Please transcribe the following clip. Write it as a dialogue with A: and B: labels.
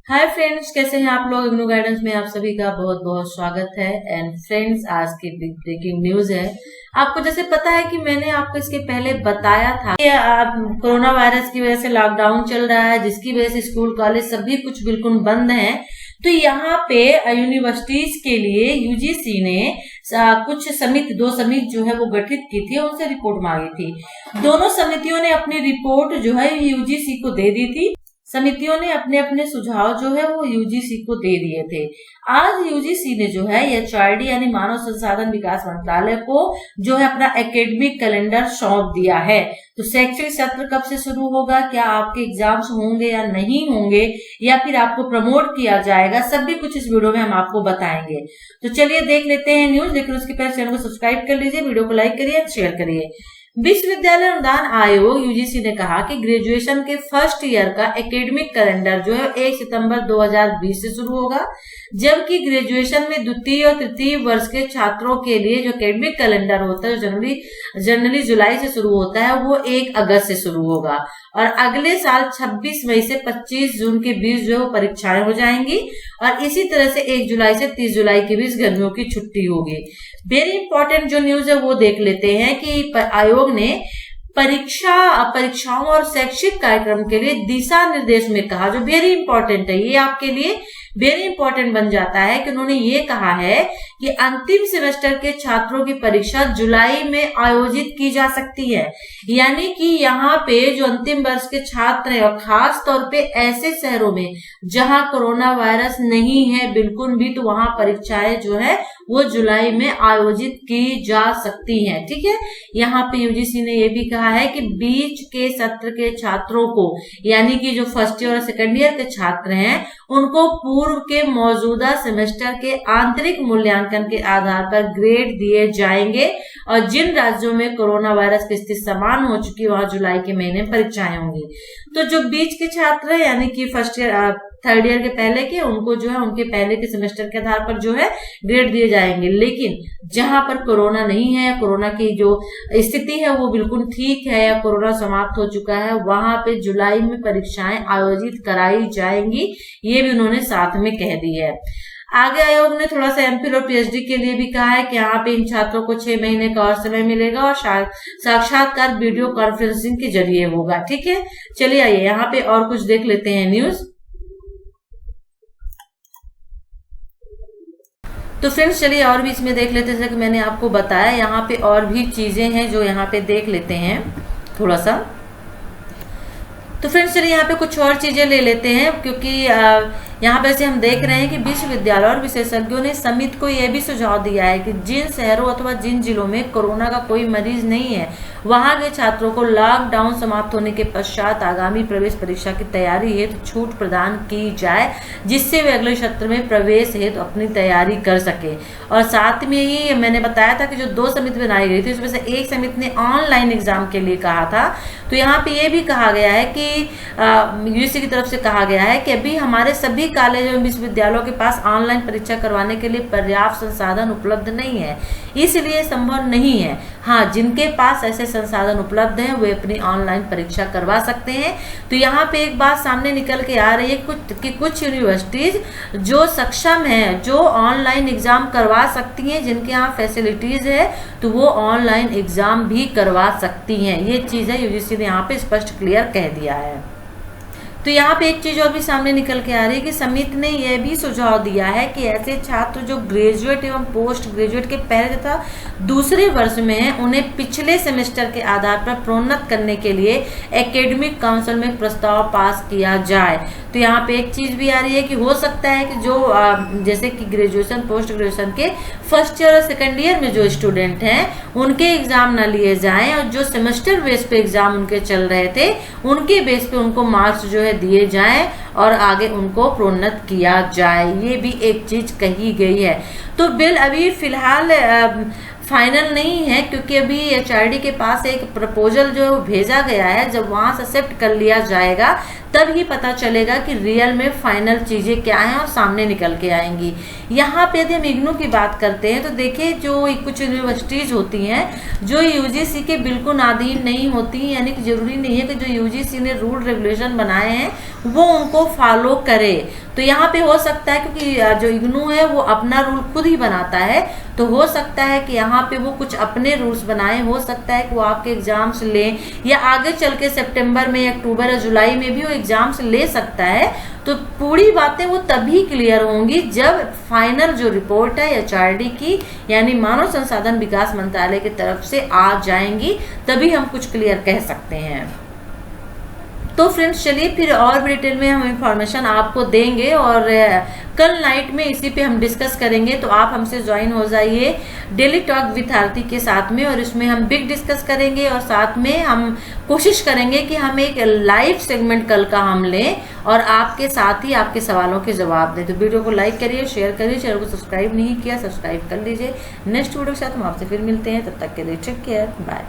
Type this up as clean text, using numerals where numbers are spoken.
A: Hi friends, कैसे हैं आप लोग। इग्नू गाइडेंस में आप सभी का बहुत बहुत स्वागत है। एंड फ्रेंड्स, आज की बिग ब्रेकिंग न्यूज है। आपको जैसे पता है कि मैंने आपको इसके पहले बताया था कि कोरोना वायरस की वजह से लॉकडाउन चल रहा है, जिसकी वजह से स्कूल कॉलेज सभी कुछ बिल्कुल बंद है। तो यहाँ पे यूनिवर्सिटीज के लिए यूजीसी ने कुछ समिति, 2 समिति जो है वो गठित की थी, उनसे रिपोर्ट मांगी थी। दोनों समितियों ने अपनी रिपोर्ट जो है यूजीसी को दे दी थी। समितियों ने अपने अपने सुझाव जो है वो यूजीसी को दे दिए थे। आज यूजीसी ने जो है एचआरडी यानी मानव संसाधन विकास मंत्रालय को जो है अपना एकेडमिक कैलेंडर सौंप दिया है। तो शैक्षणिक सत्र कब से शुरू होगा, क्या आपके एग्जाम्स होंगे या नहीं होंगे, या फिर आपको प्रमोट किया जाएगा, सब भी कुछ इस वीडियो में हम आपको बताएंगे। तो चलिए देख लेते हैं न्यूज। लेकिन उसके पहले चैनल को सब्सक्राइब कर लीजिए, वीडियो को लाइक करिए, शेयर करिए। विश्वविद्यालय अनुदान आयोग यूजीसी ने कहा कि ग्रेजुएशन के फर्स्ट ईयर का एकेडमिक कैलेंडर जो है 1 सितंबर 2020 से शुरू होगा, जबकि ग्रेजुएशन में द्वितीय और तृतीय वर्ष के छात्रों के लिए जो एकेडमिक कैलेंडर होता है, जो जनवरी जुलाई से शुरू होता है, वो 1 अगस्त से शुरू होगा। और अगले साल 26 मई से 25 जून के बीच जो है वो परीक्षाएं हो जाएंगी। और इसी तरह से 1 जुलाई से 30 जुलाई के बीच गर्मियों की छुट्टी होगी। वेरी इंपॉर्टेंट जो न्यूज है वो देख लेते हैं कि आयोग ने परीक्षाओं और शैक्षिक कार्यक्रम के लिए दिशा निर्देश में कहा, जो वेरी इंपॉर्टेंट है, ये आपके लिए वेरी इंपॉर्टेंट बन जाता है कि उन्होंने ये कहा है कि अंतिम सेमेस्टर के छात्रों की परीक्षा जुलाई में आयोजित की जा सकती है। यानी कि यहाँ पे जो अंतिम वर्ष के छात्र हैं, और खास तौर पे ऐसे शहरों में जहां कोरोना वायरस नहीं है बिल्कुल भी, तो वहां परीक्षाएं जो है वो जुलाई में आयोजित की जा सकती हैं। ठीक है, यहाँ पे यूजीसी ने ये भी कहा है कि बीच के सत्र के छात्रों को, यानी कि जो फर्स्ट ईयर और सेकेंड ईयर के छात्र हैं, उनको पूर्व के मौजूदा सेमेस्टर के आंतरिक मूल्यांकन के आधार पर ग्रेड दिए जाएंगे। और जिन राज्यों में कोरोना वायरस की स्थिति समान हो चुकी है, वहां जुलाई के महीने में परीक्षाएं होंगी। तो जो बीच के छात्र हैं, यानी कि फर्स्ट ईयर थर्ड ईयर के पहले के, उनको जो है उनके पहले के सेमेस्टर के आधार पर जो है ग्रेड दिए जाएंगे। लेकिन जहां पर कोरोना नहीं है, कोरोना की जो स्थिति है वो बिल्कुल ठीक है, या कोरोना समाप्त हो चुका है, वहां पे जुलाई में परीक्षाएं आयोजित कराई जाएंगी। ये भी उन्होंने साथ में कह दी है। आगे आयोग ने थोड़ा सा एमफिल और पीएचडी के लिए भी कहा है कि यहाँ पे इन छात्रों को 6 महीने का और समय मिलेगा, और साक्षात्कार वीडियो कॉन्फ्रेंसिंग के जरिए होगा। ठीक है, चलिए आइए यहाँ पे और कुछ देख लेते हैं न्यूज। तो फ्रेंड्स चलिए और भी इसमें देख लेते हैं, जैसे कि मैंने आपको बताया, यहाँ पे और भी चीजें हैं जो यहाँ पे देख लेते हैं थोड़ा सा। तो फ्रेंड्स चलिए यहाँ पे कुछ और चीजें ले लेते हैं, क्योंकि यहाँ पे से हम देख रहे हैं कि विश्वविद्यालय और विशेषज्ञों ने समिति को यह भी सुझाव दिया है कि जिन शहरों अथवा जिन जिलों में कोरोना का कोई मरीज नहीं है, वहां के छात्रों को लॉकडाउन समाप्त होने के पश्चात आगामी प्रवेश परीक्षा की तैयारी हेतु छूट प्रदान की जाए, जिससे वे अगले सत्र में प्रवेश हेतु अपनी तैयारी कर सके। और साथ में ही मैंने बताया था कि जो 2 समिति बनाई गई थी, उसमें से एक समिति ने ऑनलाइन एग्जाम के लिए कहा था। तो यहाँ पे ये भी कहा गया है कि यूजीसी की तरफ से कहा गया है कि अभी हमारे सभी कॉलेज एवं विश्वविद्यालयों के पास ऑनलाइन परीक्षा करवाने के लिए पर्याप्त संसाधन उपलब्ध नहीं है, इसलिए संभव नहीं है। हाँ, जिनके पास ऐसे संसाधन उपलब्ध हैं वे अपनी ऑनलाइन परीक्षा करवा सकते हैं। तो यहाँ पे एक बात सामने निकल के आ रही है कि कुछ यूनिवर्सिटीज जो सक्षम हैं, जो ऑनलाइन एग्जाम करवा सकती हैं, जिनके यहाँ फैसिलिटीज है, तो वो ऑनलाइन एग्जाम भी करवा सकती हैं। ये चीज है यूजीसी ने यहाँ पे स्पष्ट क्लियर कह दिया है। तो यहाँ पे एक चीज और भी सामने निकल के आ रही है कि समिति ने यह भी सुझाव दिया है कि ऐसे छात्र जो ग्रेजुएट एवं पोस्ट ग्रेजुएट के पहले तथा दूसरे वर्ष में हैं, उन्हें पिछले सेमेस्टर के आधार पर प्रोन्नत करने के लिए एकेडमिक काउंसिल में प्रस्ताव पास किया जाए। तो यहाँ पे एक चीज भी आ रही है कि हो सकता है कि जो जैसे कि ग्रेजुएशन पोस्ट ग्रेजुएशन के फर्स्ट ईयर और सेकेंड ईयर में जो स्टूडेंट हैं, उनके एग्जाम ना लिए जाएं, और जो सेमेस्टर बेस पे एग्जाम उनके चल रहे थे, उनके बेस पे उनको मार्क्स जो है दिए जाएं और आगे उनको प्रोन्नत किया जाए। ये भी एक चीज कही गई है। तो बिल अभी फिलहाल फाइनल नहीं है, क्योंकि अभी एचआरडी के पास एक प्रपोजल जो भेजा गया है, जब वहां से एक्सेप्ट कर लिया जाएगा तब ही पता चलेगा कि रियल में फाइनल चीजें क्या हैं और सामने निकल के आएंगी। यहाँ पे यदि हम इग्नू की बात करते हैं तो देखिए जो कुछ यूनिवर्सिटीज होती हैं जो यूजीसी के बिल्कुल अधीन नहीं होती, यानी कि जरूरी नहीं है कि जो यूजीसी ने रूल रेगुलेशन बनाए हैं वो उनको फॉलो करे। तो यहाँ पे हो सकता है क्योंकि जो इग्नू है वो अपना रूल खुद ही बनाता है, तो हो सकता है कि यहाँ पे वो कुछ अपने रूल्स बनाए, हो सकता है कि वो आपके एग्जाम्स लें या आगे चल के सितंबर में, अक्टूबर या जुलाई में भी वो एग्जाम्स ले सकता है। तो पूरी बातें वो तभी क्लियर होंगी जब फाइनल जो रिपोर्ट है एचआरडी की यानी मानव संसाधन विकास मंत्रालय की तरफ से आ जाएंगी, तभी हम कुछ क्लियर कह सकते हैं। तो फ्रेंड्स चलिए फिर और भी डिटेल में हम इंफॉर्मेशन आपको देंगे और कल नाइट में इसी पे हम डिस्कस करेंगे। तो आप हमसे ज्वाइन हो जाइए डेली टॉक विथ आरती के साथ में, और इसमें हम बिग डिस्कस करेंगे और साथ में हम कोशिश करेंगे कि हम एक लाइव सेगमेंट कल का हम लें और आपके साथ ही आपके सवालों के जवाब दें। तो वीडियो को लाइक करिए, शेयर करिए, चैनल को सब्सक्राइब नहीं किया सब्सक्राइब कर लीजिए। नेक्स्ट वीडियो के साथ हम आपसे फिर मिलते हैं, तब तक के लिए टेक केयर, बाय।